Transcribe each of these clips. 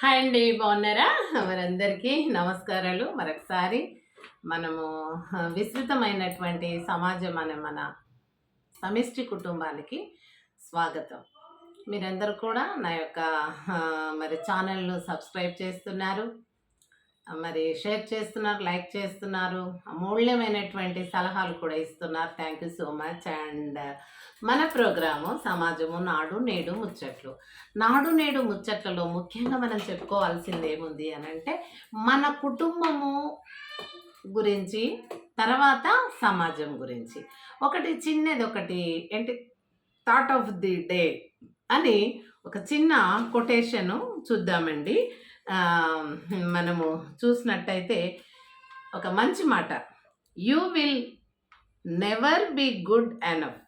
Hi అండి, బాగున్నారా? మరందరికీ నమస్కారాలు. మరొకసారి మనము విస్తృతమైనటువంటి సమాజం అనే మన సమిష్టి కుటుంబానికి స్వాగతం. మీరందరూ కూడా నా యొక్క మరి ఛానల్ను సబ్స్క్రైబ్ చేస్తున్నారు, మరి షేర్ చేస్తున్నారు, లైక్ చేస్తున్నారు, అమూల్యమైనటువంటి సలహాలు కూడా ఇస్తున్నారు. Thank you so much. And మన ప్రోగ్రాము సమాజము నాడు నేడు ముచ్చట్లు. నాడు నేడు ముచ్చట్లలో ముఖ్యంగా మనం చెప్పుకోవాల్సింది ఏముంది అని అంటే, మన కుటుంబము గురించి, తర్వాత సమాజం గురించి. ఒకటి చిన్నది, ఒకటి ఏంటి, థాట్ ఆఫ్ ది డే అని ఒక చిన్న కొటేషను చూద్దామండి. మనము చూసినట్టయితే ఒక మంచి మాట, you will never be good enough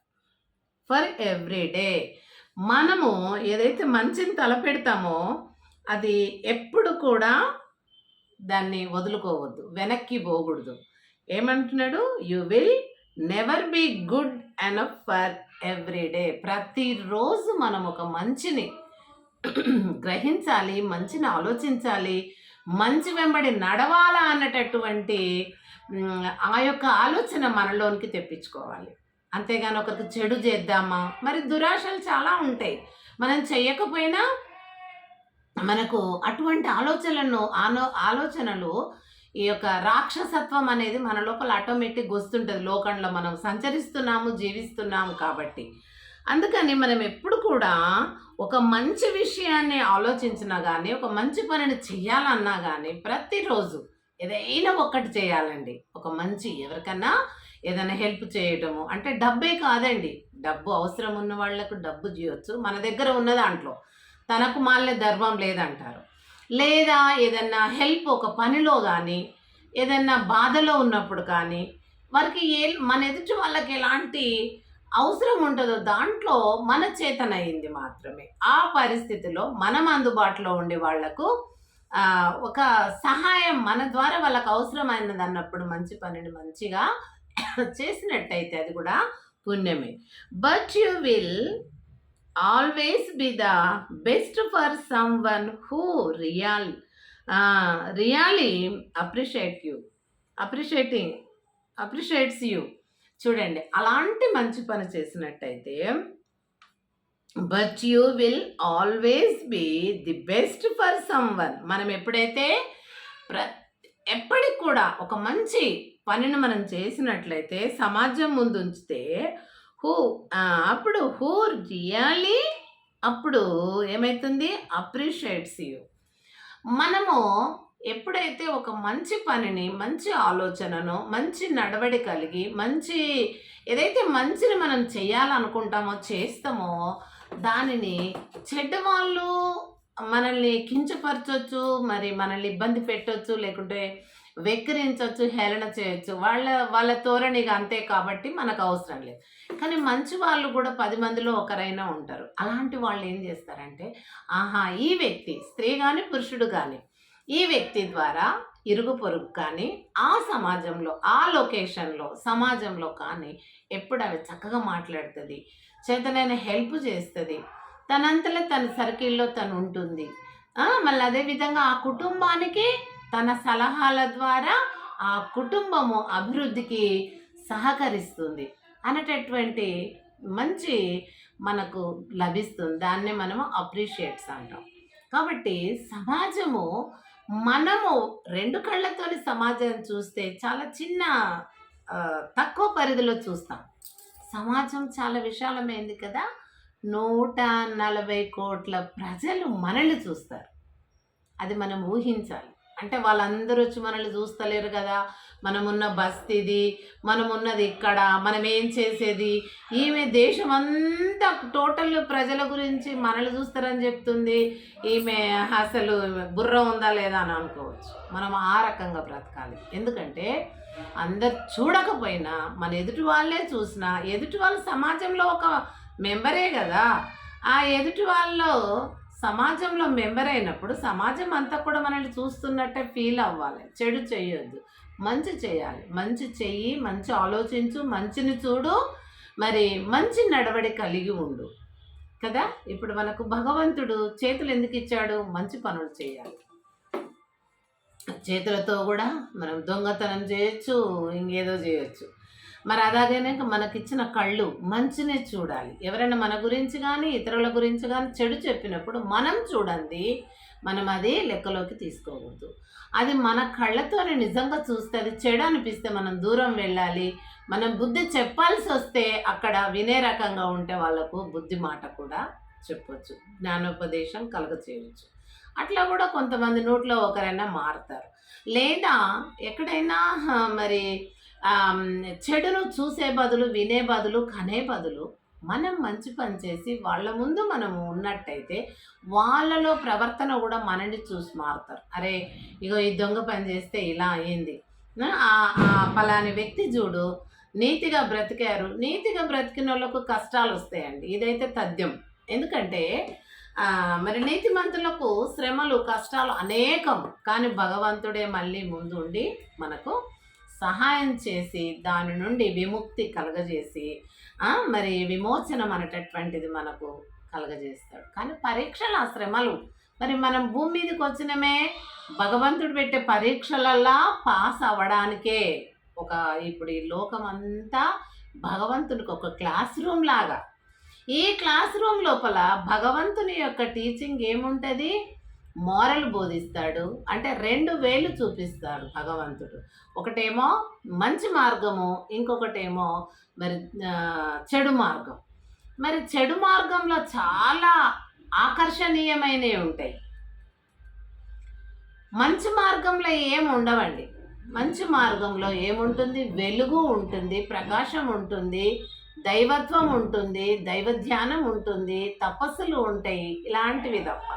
for every day. మనము ఏదైతే మంచిని తలపెడతామో అది ఎప్పుడు కూడా దాన్ని వదులుకోవద్దు, వెనక్కి పోకూడదు. ఏమంటున్నాడు? You will never be good enough for every day. ప్రతిరోజు మనం ఒక మంచిని గ్రహించాలి, మంచిని ఆలోచించాలి, మంచి వెంబడి నడవాలా అన్నటటువంటి ఆ యొక్క ఆలోచన మనలోనికి తెప్పించుకోవాలి. అంతేగాని ఒకరికి చెడు చేద్దామా, మరి దురాశలు చాలా ఉంటాయి. మనం చెయ్యకపోయినా మనకు అటువంటి ఆలోచనలు ఈ యొక్క రాక్షసత్వం అనేది మన లోపల ఆటోమేటిక్గా వస్తుంటుంది. లోకంలో మనం సంచరిస్తున్నాము, జీవిస్తున్నాము కాబట్టి. అందుకని మనం ఎప్పుడు కూడా ఒక మంచి విషయాన్ని ఆలోచించినా కానీ, ఒక మంచి పనిని చెయ్యాలన్నా కానీ ప్రతిరోజు ఏదైనా ఒక్కటి చేయాలండి. ఒక మంచి ఎవరికన్నా ఏదైనా హెల్ప్ చేయటము అంటే డబ్బే కాదండి, డబ్బు అవసరం ఉన్న వాళ్లకు డబ్బు చేయొచ్చు. మన దగ్గర ఉన్న దాంట్లో తనకు మాలే ధర్మం లేదంటారు. లేదా ఏదన్నా హెల్ప్ ఒక పనిలో కానీ, ఏదన్నా బాధలో ఉన్నప్పుడు కానీ, వారికి మన ఎదుటి వాళ్ళకి ఎలాంటి అవసరం ఉంటుందో దాంట్లో మన చేతనయింది మాత్రమే. ఆ పరిస్థితిలో మనం అందుబాటులో ఉండే వాళ్లకు ఒక సహాయం మన ద్వారా వాళ్ళకు అవసరమైనది అన్నప్పుడు మంచి పనిని మంచిగా చేసినట్టయితే అది కూడా పుణ్యమే. But you will always be the best for someone who really appreciates you. చూడండి, అలాంటి మంచి పని చేసినట్టయితే, but you will always be the best for someone. మనం ఎప్పుడైతే ఎప్పటికి కూడా ఒక మంచి పనిని మనం చేసినట్లయితే, సమాజం ముందు ఉంచితే, అప్పుడు రియల్లీ అప్పుడు ఏమవుతుంది? Appreciates you. మనము ఎప్పుడైతే ఒక మంచి పనిని, మంచి ఆలోచనను, మంచి నడవడి కలిగి, ఏదైతే మంచిని మనం చేయాలనుకుంటామో చేస్తామో దానిని చెడ్డవాళ్ళు మనల్ని కించపరచవచ్చు, మరి మనల్ని ఇబ్బంది పెట్టవచ్చు, లేకుంటే వెక్కిరించవచ్చు, హేళన చేయొచ్చు. వాళ్ళ ధోరణిగా అంతే కాబట్టి మనకు అవసరం లేదు. కానీ మంచి వాళ్ళు కూడా 10 మందిలో ఒకరైనా ఉంటారు. అలాంటి వాళ్ళు ఏం చేస్తారంటే, ఆహా, ఈ వ్యక్తి, స్త్రీ కానీ పురుషుడు కానీ, ఈ వ్యక్తి ద్వారా ఇరుగు పొరుగు కానీ, ఆ సమాజంలో, ఆ లొకేషన్లో, సమాజంలో కానీ ఎప్పుడు అవి చక్కగా మాట్లాడుతుంది, చేతనైనా హెల్ప్ చేస్తుంది, తనంతలో తన సర్కిల్లో తను ఉంటుంది. మళ్ళీ అదేవిధంగా ఆ కుటుంబానికి తన సలహాల ద్వారా ఆ కుటుంబము అభివృద్ధికి సహకరిస్తుంది అనేటటువంటి మంచి మనకు లభిస్తుంది. దాన్నే మనము అప్రిషియేట్స్ అంటాం. కాబట్టి సమాజము, మనము 2 కళ్ళతోని సమాజం చూస్తే చాలా చిన్న తక్కువ పరిధిలో చూస్తాం. సమాజం చాలా విశాలమైంది కదా. 140 కోట్ల ప్రజలు మనల్ని చూస్తారు. అది మనం ఊహించాలి. అంటే వాళ్ళందరూ వచ్చి మనల్ని చూస్తలేరు కదా. మనమున్న బస్తీది, మనమున్నది ఇక్కడ, మనం ఏం చేసేది, ఈమె దేశం అంతా టోటల్ ప్రజల గురించి మనల్ని చూస్తారని చెప్తుంది, ఈమె అసలు బుర్ర ఉందా లేదా అని అనుకోవచ్చు. మనం ఆ రకంగా బ్రతకాలి. ఎందుకంటే అందరు చూడకపోయినా మన ఎదుటి వాళ్ళే చూసినా, ఎదుటి వాళ్ళు సమాజంలో ఒక మెంబరే కదా. ఆ ఎదుటి వాళ్ళు సమాజంలో మెంబర్ అయినప్పుడు సమాజం అంతా కూడా మనల్ని చూస్తున్నట్టే ఫీల్ అవ్వాలి. చెడు చేయొద్దు, మంచి చేయాలి. మంచి చెయ్యి, మంచి ఆలోచించు, మంచిని చూడు, మరి మంచి నడవడి కలిగి ఉండు. కదా! ఇప్పుడు మనకు భగవంతుడు చేతులు ఎందుకు ఇచ్చాడు? మంచి పనులు చేయాలి. చేతులతో కూడా మనం దొంగతనం చేయొచ్చు, ఇంకేదో చేయొచ్చు. మరి అలాగనే మనకిచ్చిన కళ్ళు మంచినే చూడాలి. ఎవరైనా మన గురించి కానీ ఇతరుల గురించి కానీ చెడు చెప్పినప్పుడు మనం చూడండి, మనం అది లెక్కలోకి తీసుకోకూడదు. అది మన కళ్ళతోనే నిజంగా చూస్తే అది చెడు అనిపిస్తే మనం దూరం వెళ్ళాలి. మనం బుద్ధి చెప్పాల్సి వస్తే అక్కడ వినే రకంగా ఉంటే వాళ్ళకు బుద్ధి మాట కూడా చెప్పొచ్చు, జ్ఞానోపదేశం కలగచేయవచ్చు. అట్లా కూడా కొంతమంది నోట్లో ఒకరైనా మారుతారు. లేదా ఎక్కడైనా మరి చెడును చూసే బదులు, వినే బదులు, కనే బదులు మనం మంచి పని చేసి వాళ్ళ ముందు మనము ఉన్నట్టయితే వాళ్ళలో ప్రవర్తన కూడా మనల్ని చూసి మారుతారు. అరే, ఇగో ఈ దొంగ పని చేస్తే ఇలా అయింది, ఆ ఆ పలాని వ్యక్తి చూడు నీతిగా బ్రతికారు, నీతిగా బ్రతికిన వాళ్ళకు కష్టాలు వస్తాయండి. ఇదైతే తథ్యం. ఎందుకంటే మరి నీతిమంతులకు శ్రమలు, కష్టాలు అనేకం. కానీ భగవంతుడే మళ్ళీ ముందు ఉండి మనకు సహాయం చేసి దాని నుండి విముక్తి కలగజేసి మరి విమోచనం అనేటటువంటిది మనకు కలగజేస్తాడు. కానీ పరీక్షలు, ఆ శ్రమలు, మరి మనం భూమి మీదకి వచ్చినమే భగవంతుడు పెట్టే పరీక్షలల్లా పాస్ అవ్వడానికే. ఇప్పుడు ఈ లోకం అంతా భగవంతునికి ఒక క్లాస్ రూమ్ లాగా. ఈ క్లాస్ రూమ్ లోపల భగవంతుని యొక్క టీచింగ్ ఏముంటుంది? మోరల్ బోధిస్తాడు. అంటే 2 వేలు చూపిస్తాడు భగవంతుడు. ఒకటేమో మంచి మార్గము, ఇంకొకటేమో మరి చెడు మార్గం. మరి చెడు మార్గంలో చాలా ఆకర్షణీయమైనవి ఉంటాయి. మంచి మార్గంలో ఏమి ఉండవండి. మంచి మార్గంలో ఏముంటుంది? వెలుగు ఉంటుంది, ప్రకాశం ఉంటుంది, దైవత్వం ఉంటుంది, దైవ ధ్యానం ఉంటుంది, తపస్సులు ఉంటాయి, ఇలాంటివి తప్ప.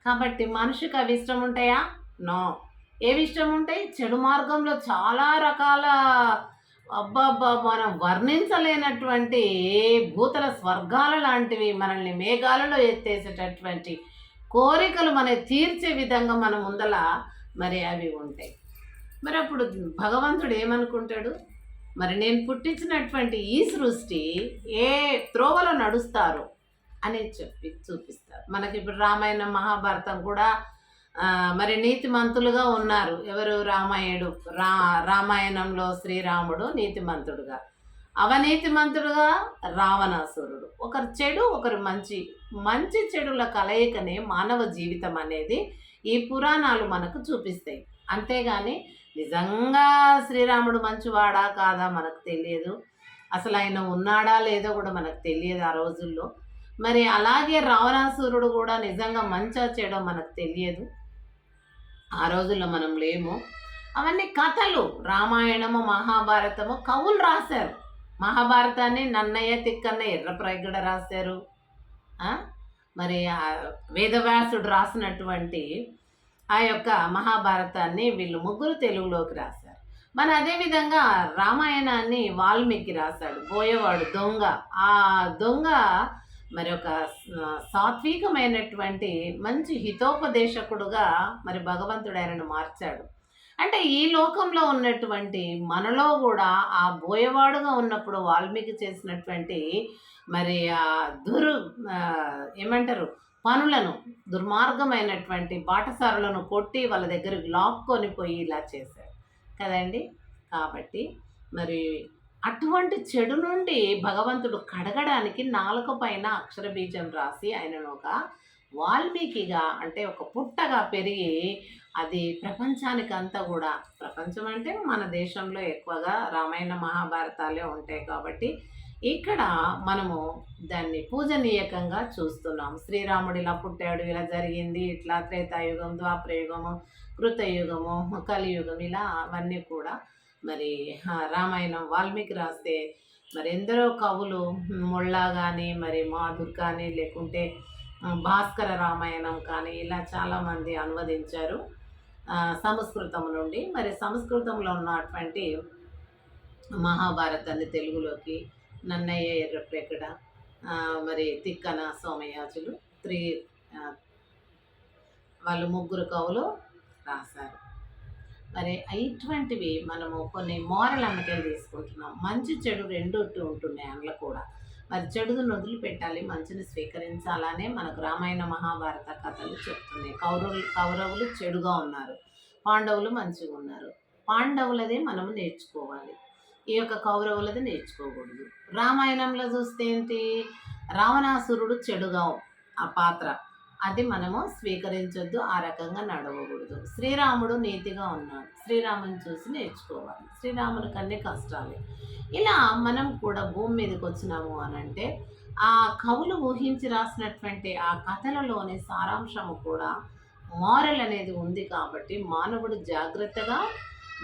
కాబట్టి మనిషికి అవి ఇష్టం ఉంటాయా? నో. ఏవి ఇష్టం ఉంటాయి? చెడు మార్గంలో చాలా రకాల అబ్బాబ్బా మనం వర్ణించలేనటువంటి భూతల స్వర్గాల లాంటివి, మనల్ని మేఘాలలో ఎత్తేసేటటువంటి కోరికలు మన తీర్చే విధంగా మన ముందల మరి అవి ఉంటాయి. మరి అప్పుడు భగవంతుడు ఏమనుకుంటాడు? మరి నేను పుట్టించినటువంటి ఈ సృష్టి ఏ త్రోవలో నడుస్తారు అని చెప్పి చూపిస్తారు. మనకి ఇప్పుడు రామాయణం, మహాభారతం కూడా మరి నీతిమంతులుగా ఉన్నారు. ఎవరు? రామాయణుడు. రామాయణంలో శ్రీరాముడు నీతిమంతుడుగా, అవనీతిమంతుడుగా రావణాసురుడు. ఒకరు చెడు, ఒకరు మంచి. మంచి చెడుల కలయికనే మానవ జీవితం అనేది ఈ పురాణాలు మనకు చూపిస్తాయి. అంతేగాని నిజంగా శ్రీరాముడు మంచివాడా కాదా మనకు తెలియదు. అసలు ఆయన ఉన్నాడా లేదో కూడా మనకు తెలియదు ఆ రోజుల్లో. మరి అలాగే రావణాసురుడు కూడా నిజంగా మంచా చెడో మనకు తెలియదు. ఆ రోజుల్లో మనం లేము. అవన్నీ కథలు. రామాయణము, మహాభారతము కవులు రాశారు. మహాభారతాన్ని నన్నయ్య, తిక్కన్న, ఎర్రప్రగడ రాశారు. మరి వేదవ్యాసుడు రాసినటువంటి ఆ యొక్క మహాభారతాన్ని వీళ్ళు ముగ్గురు తెలుగులోకి రాశారు. మరి అదేవిధంగా రామాయణాన్ని వాల్మీకి రాశాడు. బోయవాడు దొంగ. ఆ దొంగ మరి ఒక సాత్వికమైనటువంటి మంచి హితోపదేశకుడుగా మరి భగవంతుడు ఆయనను మార్చాడు. అంటే ఈ లోకంలో ఉన్నటువంటి మనలో కూడా ఆ బోయవాడుగా ఉన్నప్పుడు వాల్మీకి చేసినటువంటి మరి ఆ ఏమంటారు పనులను, దుర్మార్గమైనటువంటి బాటసారులను కొట్టి వాళ్ళ దగ్గరికి లాక్కొని పోయి ఇలా చేశారు కదండి. కాబట్టి మరి అటువంటి చెడు నుండి భగవంతుడు కడగడానికి నాలుక పైన అక్షర బీజం రాసి ఆయనను ఒక వాల్మీకిగా, అంటే ఒక పుట్టగా పెరిగి అది ప్రపంచానికంతా కూడా, ప్రపంచం అంటే మన దేశంలో ఎక్కువగా రామాయణ మహాభారతాలే ఉంటాయి కాబట్టి ఇక్కడ మనము దాన్ని పూజనీయకంగా చూస్తున్నాం. శ్రీరాముడు ఇలా పుట్టాడు, ఇలా జరిగింది, ఇట్లా త్రేతాయుగం, ద్వాపరయుగము, కృతయుగము, కలియుగం, ఇలా అవన్నీ కూడా మరి రామాయణం వాల్మీకి రాస్తే మరి ఎందరో కవులు, ముళ్ళా కానీ, మరి మాధుర్ కానీ, లేకుంటే భాస్కర రామాయణం కానీ, ఇలా చాలామంది అనువదించారు సంస్కృతం నుండి. మరి సంస్కృతంలో ఉన్నటువంటి మహాభారతాన్ని తెలుగులోకి నన్నయ్య, ఎర్రప్రగడ, మరి తిక్కన సోమయాజులు వాళ్ళు ముగ్గురు కవులు రాశారు. మరి ఇటువంటివి మనము కొన్ని మోరల్ అమ్మకాలు తీసుకుంటున్నాం. మంచి చెడు రెండు ఉంటున్నాయి అందులో కూడా. మరి చెడును వదిలిపెట్టాలి, మంచిని స్వీకరించాలనే మనకు రామాయణ మహాభారత కథలు చెప్తున్నాయి. కౌరవులు చెడుగా ఉన్నారు, పాండవులు మంచిగా ఉన్నారు. పాండవులదే మనము నేర్చుకోవాలి, ఈ యొక్క కౌరవులది నేర్చుకోకూడదు. రామాయణంలో చూస్తే ఏంటి, రావణాసురుడు చెడుగా ఆ పాత్ర, అది మనము స్వీకరించొద్దు, ఆ రకంగా నడవకూడదు. శ్రీరాముడు నీతిగా ఉన్నాడు, శ్రీరాముని చూసి నేర్చుకోవాలి. శ్రీరామునికి అన్ని కష్టాలే. ఇలా మనం కూడా భూమి మీదకి వచ్చినాము అని అంటే ఆ కవులు ఊహించి రాసినటువంటి ఆ కథలలోని సారాంశము కూడా మారల్ అనేది ఉంది కాబట్టి మానవుడు జాగ్రత్తగా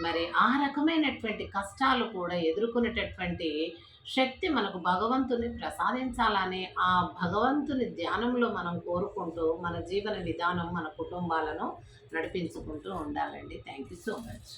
మరి ఆ రకమైనటువంటి కష్టాలు కూడా ఎదుర్కొనేటటువంటి శక్తి మనకు భగవంతుని ప్రసాదించాలని ఆ భగవంతుని ధ్యానంలో మనం కోరుకుంటూ మన జీవన విధానం మన కుటుంబాలను నడిపించుకుంటూ ఉండాలండి. Thank you so much.